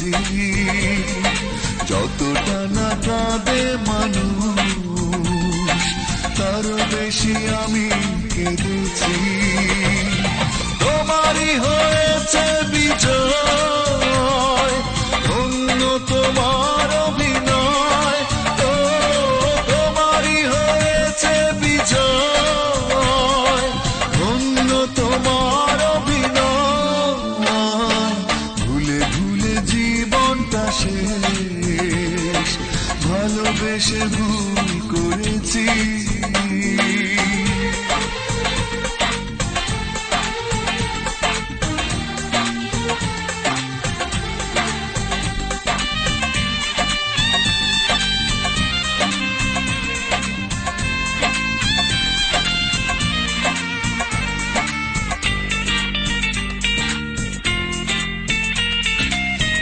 করেছি, যতটা না কাঁদে মানুষ তারও বেশি আমি কেঁদেছি। তোমারই হয়েছে বিজয়, ধন্য তোমার অভিনয়। ও তোমারই হয়েছে বিজয়, ধন্য তোমার অভিনয়। ভুলে ভুলে জীবনটা শেষ, ভালোবেসে ভুল করেছি।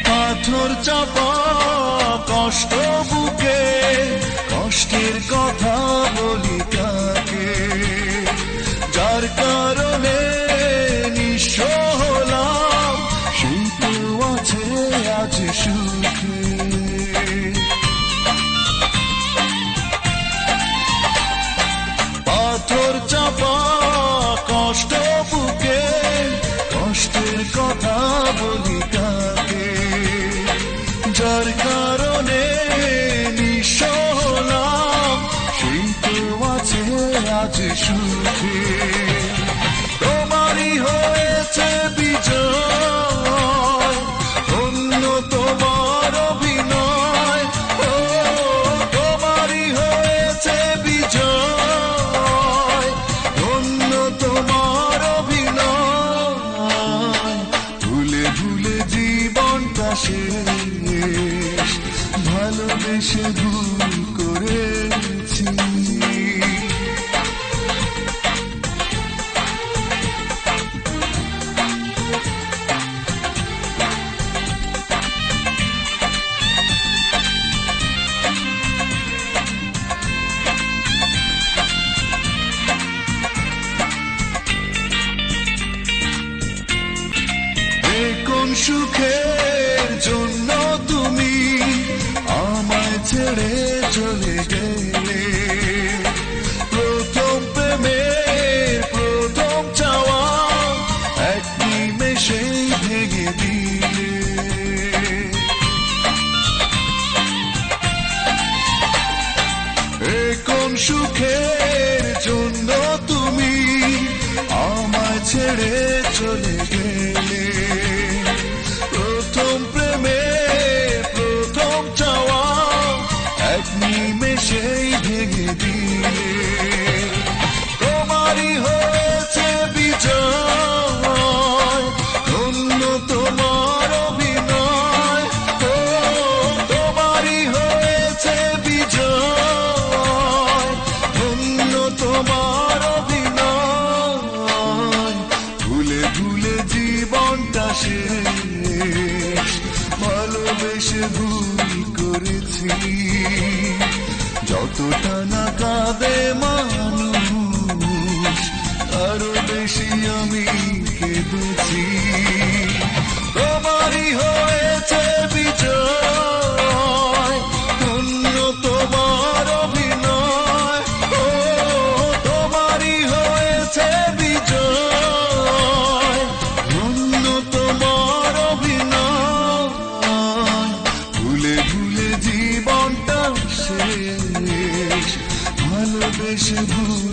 পাথর চাপা কষ্ট বুকে, কষ্টের কথা বলি কাকে, যার কারণে নিঃস্ব হলাম, সেই তো আছে আজ সুখে। পাথর চাপা কষ্ট বুকে, কষ্টের কথা বলি কাকে, যার কারণে নিঃস্ব হলাম, সেই তো আছে আজ সুখে। তোমারই হয়েছে বিজয়, ধন্য তোমার অভিনয়। ও তোমারই হয়েছে বিজয়, ধন্য তোমার অভিনয়। ভুলে ভুলে জীবনটা শেষ, ভালোবেসে ভুল করেছি। কোন সুখের জন্য তুমি আমায় ছেড়ে চলে গেলে, প্রথম প্রেমের প্রথম চাওয়া এক নিমেষেই ভেঙে দিলে। কোন সুখের জন্য তুমি আমায় ছেড়ে চলে গেলে, প্রথম প্রেমে প্রথম চাওয়া এক নিমেষেই ভেঙে দিলে। তোমারই হয়েছে বিজয়, ধন্য তোমার অভিনয়। ও তোমারই হয়েছে বিজয়, ধন্য তোমার অভিনয়। ভুলে ভুলে জীবনটা শেষ, ভালোবেসে ভুল করেছি, যতটা না কাঁদে মানুষ আরো বেশি আমি কেঁদেছি। তোমারই হয়েছে বিজয়, ধন্য তোমার অভিনয়। ও তোমারই হয়েছে বিজয়, ধন্য তোমার অভিনয়। ভুলে ভুলে জীবনটা শেষ, ভালোবেসে ভুল